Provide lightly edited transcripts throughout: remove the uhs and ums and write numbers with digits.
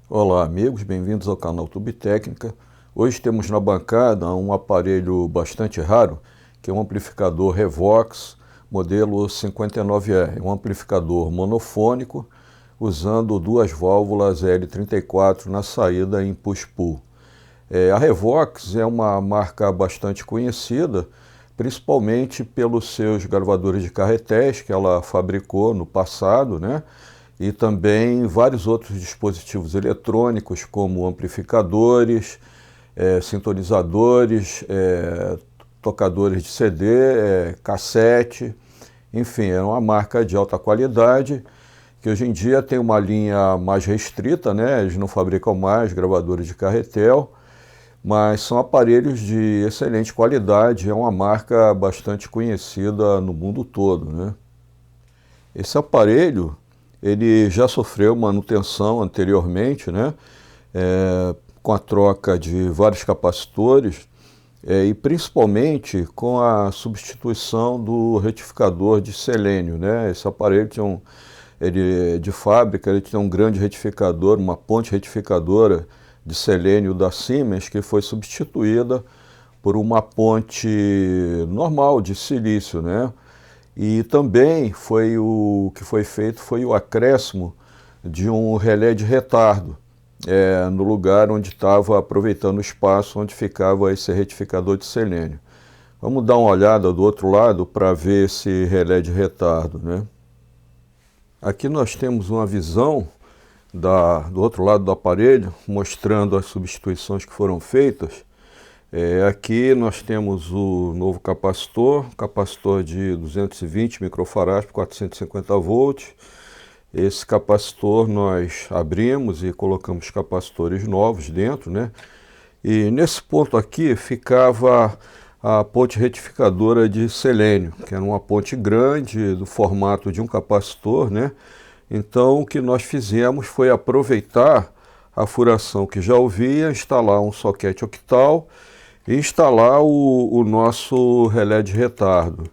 Olá amigos, bem-vindos ao canal Tube Técnica. Hoje temos na bancada um aparelho bastante raro, que é um amplificador Revox modelo 59R, um amplificador monofônico usando duas válvulas L34 na saída em push-pull. A Revox é uma marca bastante conhecida, principalmente pelos seus gravadores de carretéis que ela fabricou no passado, né? E também vários outros dispositivos eletrônicos, como amplificadores, sintonizadores, tocadores de CD, cassete, enfim, é uma marca de alta qualidade, que hoje em dia tem uma linha mais restrita, né? Eles não fabricam mais gravadores de carretel, mas são aparelhos de excelente qualidade, é uma marca bastante conhecida no mundo todo, né? Esse aparelho, ele já sofreu manutenção anteriormente, né? Com a troca de vários capacitores e principalmente com a substituição do retificador de selênio, né? Esse aparelho ele, de fábrica, ele tinha um grande retificador, uma ponte retificadora de selênio da Siemens, que foi substituída por uma ponte normal de silício, né? E também o que foi feito foi o acréscimo de um relé de retardo no lugar onde estava aproveitando o espaço onde ficava esse retificador de selênio. Vamos dar uma olhada do outro lado para ver esse relé de retardo, né? Aqui nós temos uma visão do outro lado do aparelho, mostrando as substituições que foram feitas. Aqui nós temos o novo capacitor de 220 microfarads por 450 volts. Esse capacitor nós abrimos e colocamos capacitores novos dentro, né? E nesse ponto aqui ficava a ponte retificadora de selênio, que era uma ponte grande, do formato de um capacitor, né? Então o que nós fizemos foi aproveitar a furação que já havia, instalar um soquete octal e instalar o nosso relé de retardo.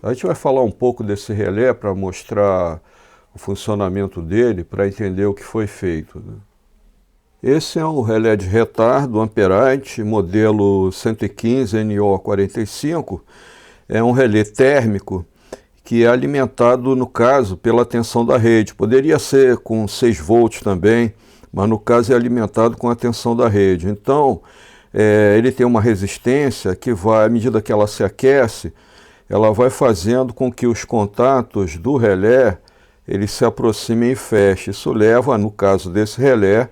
A gente vai falar um pouco desse relé para mostrar o funcionamento dele, para entender o que foi feito, né? Esse é um relé de retardo Amperite, modelo 115 NO45. É um relé térmico que é alimentado, no caso, pela tensão da rede. Poderia ser com 6 volts também, mas no caso é alimentado com a tensão da rede. Então, ele tem uma resistência que vai, à medida que ela se aquece, ela vai fazendo com que os contatos do relé eles se aproximem e fechem. Isso leva, no caso desse relé,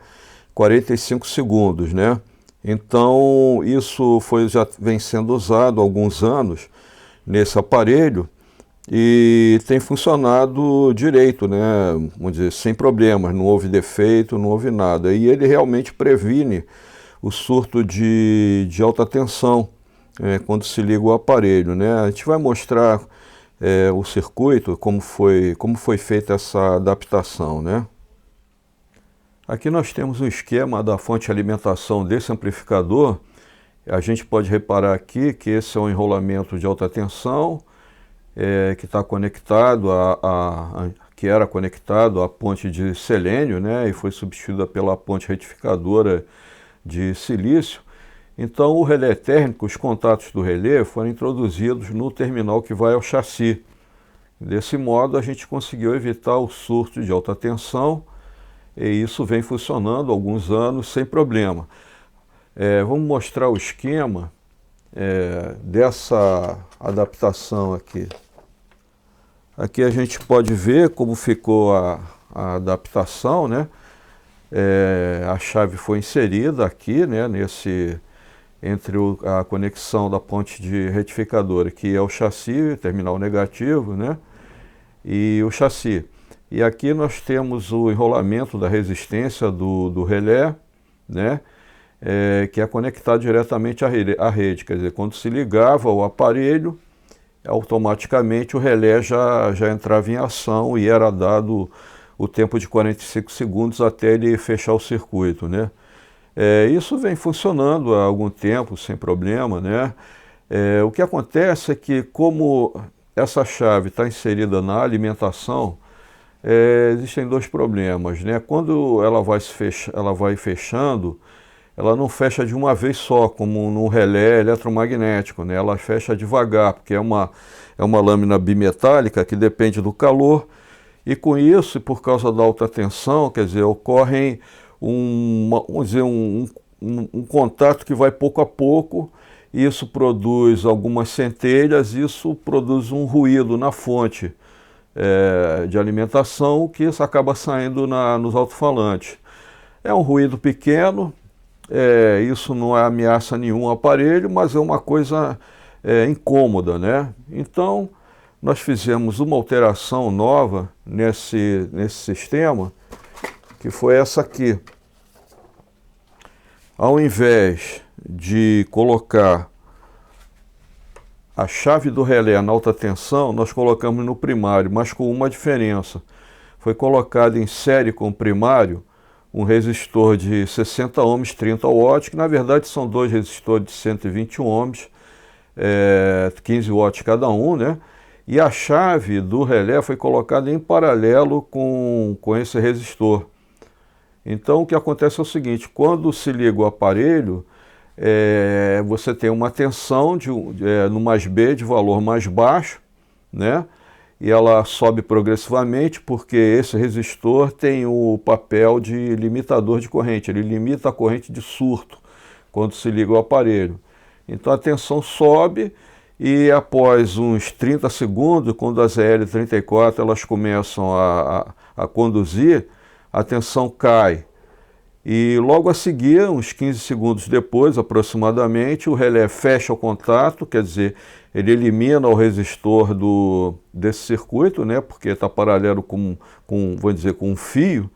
45 segundos, né? Então, isso já vem sendo usado há alguns anos nesse aparelho e tem funcionado direito, né? Vamos dizer, sem problemas, não houve defeito, não houve nada. E ele realmente previne o surto de alta tensão quando se liga o aparelho, né? A gente vai mostrar o circuito, como foi feita essa adaptação, né? Aqui nós temos o esquema da fonte de alimentação desse amplificador. A gente pode reparar aqui que esse é um enrolamento de alta tensão que está conectado que era conectado à ponte de selênio, né? E foi substituída pela ponte retificadora de silício. Então o relé térmico, os contatos do relé foram introduzidos no terminal que vai ao chassi. Desse modo a gente conseguiu evitar o surto de alta tensão e isso vem funcionando há alguns anos sem problema. Vamos mostrar o esquema dessa adaptação aqui. Aqui a gente pode ver como ficou a adaptação, né? A chave foi inserida aqui, né, entre a conexão da ponte de retificadora, que é o chassi, terminal negativo, né, e o chassi. E aqui nós temos o enrolamento da resistência do relé, né, que é conectado diretamente à rede. Quer dizer, quando se ligava o aparelho, automaticamente o relé já entrava em ação e era dado o tempo de 45 segundos até ele fechar o circuito, né? Isso vem funcionando há algum tempo, sem problema, né? O que acontece é que, como essa chave está inserida na alimentação, Existem dois problemas, né? Quando ela vai fechando, ela não fecha de uma vez só, como no relé eletromagnético, né? Ela fecha devagar, porque é uma lâmina bimetálica que depende do calor, e com isso, por causa da alta tensão, quer dizer, ocorrem vamos dizer, um contato que vai pouco a pouco, isso produz algumas centelhas, isso produz um ruído na fonte de alimentação, que isso acaba saindo nos alto-falantes. É um ruído pequeno, isso não ameaça nenhum aparelho, mas é uma coisa incômoda, né? Então, nós fizemos uma alteração nova nesse sistema, que foi essa aqui. Ao invés de colocar a chave do relé na alta tensão, nós colocamos no primário, mas com uma diferença. Foi colocado em série com o primário um resistor de 60 ohms, 30 watts, que na verdade são dois resistores de 120 ohms, 15 watts cada um, né? E a chave do relé foi colocada em paralelo com esse resistor. Então o que acontece é o seguinte: quando se liga o aparelho, você tem uma tensão no mais B de valor mais baixo, né? E ela sobe progressivamente, porque esse resistor tem o papel de limitador de corrente, ele limita a corrente de surto quando se liga o aparelho. Então a tensão sobe e após uns 30 segundos, quando as EL34 elas começam a conduzir, a tensão cai. E logo a seguir, uns 15 segundos depois, aproximadamente, o relé fecha o contato, quer dizer, ele elimina o resistor desse circuito, né, porque está paralelo vou dizer, com um fio,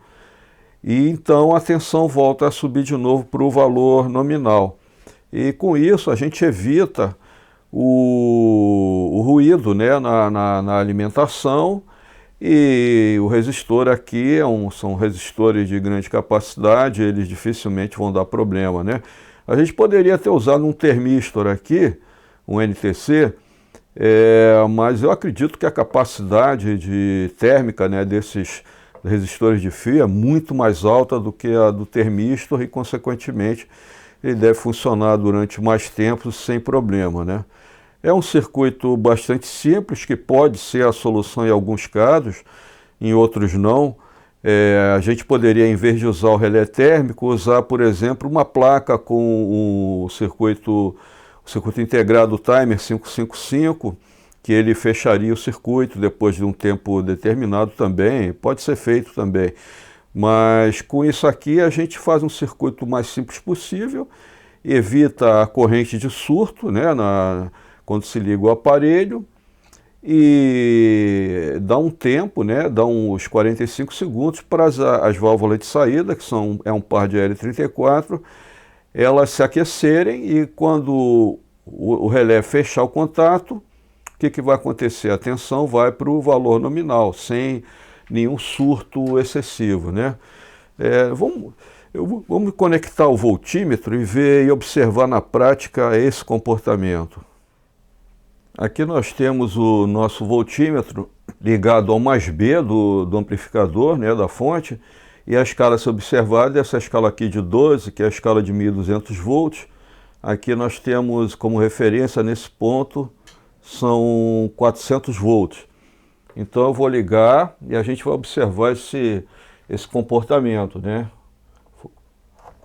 e então a tensão volta a subir de novo para o valor nominal. E com isso a gente evita o ruído, né, na alimentação. E o resistor aqui são resistores de grande capacidade, eles dificilmente vão dar problema, né? A gente poderia ter usado um termistor aqui, um NTC, mas eu acredito que a capacidade térmica, né, desses resistores de fio é muito mais alta do que a do termistor e, consequentemente, ele deve funcionar durante mais tempo sem problema, né? É um circuito bastante simples, que pode ser a solução em alguns casos, em outros não. A gente poderia, em vez de usar o relé térmico, usar, por exemplo, uma placa com o circuito integrado timer 555, que ele fecharia o circuito depois de um tempo determinado também, pode ser feito também. Mas com isso aqui a gente faz um circuito mais simples possível, evita a corrente de surto, né, quando se liga o aparelho, e dá um tempo, né, dá uns 45 segundos para as válvulas de saída, que é um par de L34, elas se aquecerem, e quando o relé fechar o contato, o que vai acontecer? A tensão vai para o valor nominal, sem nenhum surto excessivo, né? Vamos conectar o voltímetro e ver e observar na prática esse comportamento. Aqui nós temos o nosso voltímetro ligado ao mais B do amplificador, né, da fonte, e a escala a ser observada é essa escala aqui de 12, que é a escala de 1200 volts. Aqui nós temos como referência, nesse ponto, são 400 volts. Então eu vou ligar e a gente vai observar esse comportamento, né?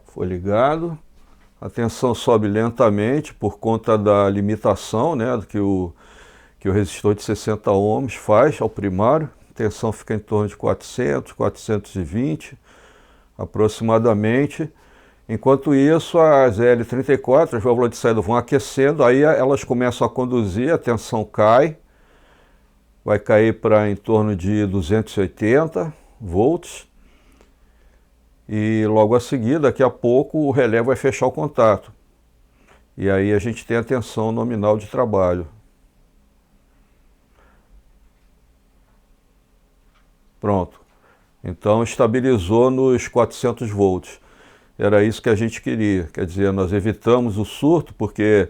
Foi ligado. A tensão sobe lentamente por conta da limitação, né, que o resistor de 60 ohms faz ao primário. A tensão fica em torno de 400, 420 aproximadamente. Enquanto isso, as L34, as válvulas de saída vão aquecendo, aí elas começam a conduzir, a tensão cai, vai cair para em torno de 280 volts. E logo a seguir, daqui a pouco, o relé vai fechar o contato. E aí a gente tem a tensão nominal de trabalho. Pronto. Então estabilizou nos 400 volts. Era isso que a gente queria. Quer dizer, nós evitamos o surto, porque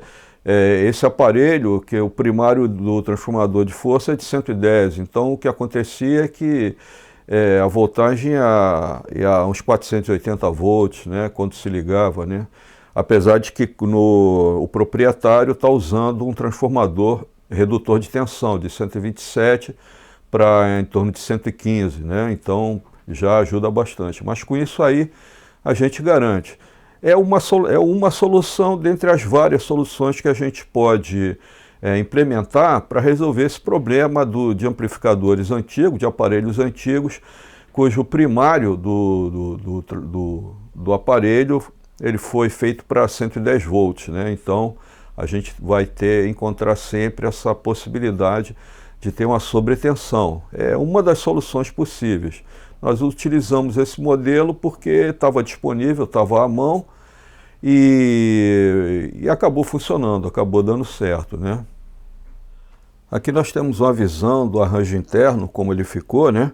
esse aparelho, que é o primário do transformador de força, é de 110. Então o que acontecia é que a voltagem ia a uns 480 volts, né, quando se ligava, né? Apesar de que o proprietário está usando um transformador redutor de tensão de 127 para em torno de 115, né? Então já ajuda bastante. Mas com isso aí a gente garante. É uma solução dentre as várias soluções que a gente pode implementar para resolver esse problema de amplificadores antigos, de aparelhos antigos, cujo primário do aparelho ele foi feito para 110 volts, né? Então a gente vai encontrar sempre essa possibilidade de ter uma sobretensão. É uma das soluções possíveis. Nós utilizamos esse modelo porque estava disponível, estava à mão e acabou funcionando, acabou dando certo, né? Aqui nós temos uma visão do arranjo interno, como ele ficou, né?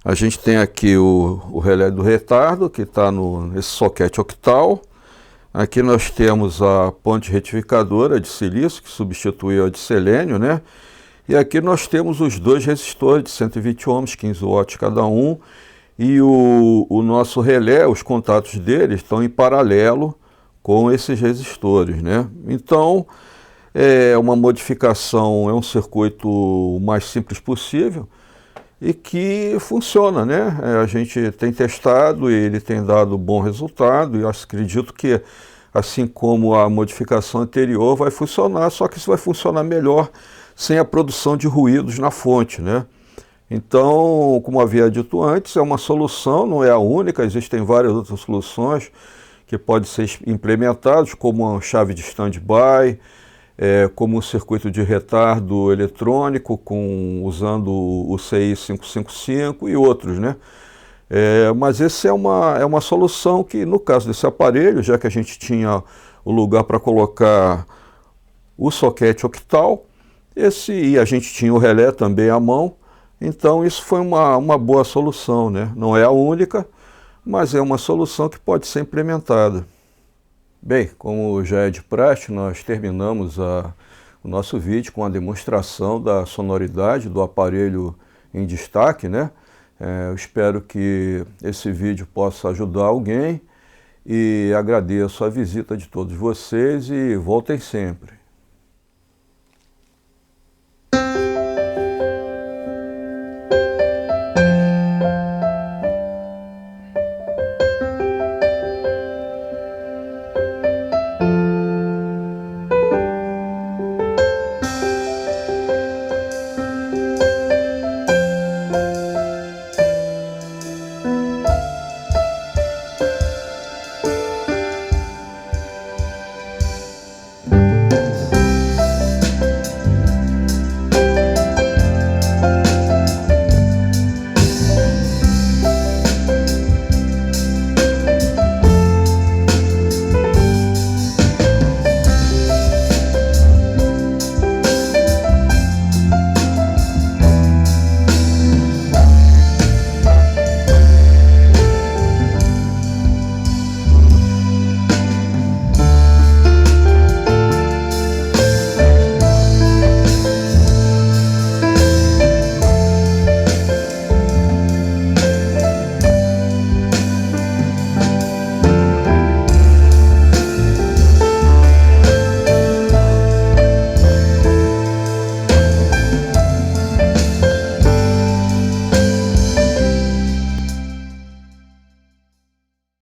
A gente tem aqui o relé do retardo, que está nesse soquete octal. Aqui nós temos a ponte retificadora de silício, que substituiu a de selênio, né? E aqui nós temos os dois resistores de 120 ohms, 15 watts cada um. E o nosso relé, os contatos dele estão em paralelo com esses resistores, né? Então, é uma modificação, é um circuito o mais simples possível e que funciona, né? A gente tem testado e ele tem dado bom resultado e eu acredito que, assim como a modificação anterior, vai funcionar, só que isso vai funcionar melhor sem a produção de ruídos na fonte, né? Então, como havia dito antes, é uma solução, não é a única, existem várias outras soluções que podem ser implementadas, como uma chave de stand-by, como um circuito de retardo eletrônico usando o CI 555 e outros, né? Mas essa é uma solução que, no caso desse aparelho, já que a gente tinha o lugar para colocar o soquete octal, e a gente tinha o relé também à mão, então isso foi uma boa solução, né? Não é a única, mas é uma solução que pode ser implementada. Bem, como já é de praxe, nós terminamos o nosso vídeo com a demonstração da sonoridade do aparelho em destaque, né? Eu espero que esse vídeo possa ajudar alguém e agradeço a visita de todos vocês e voltem sempre.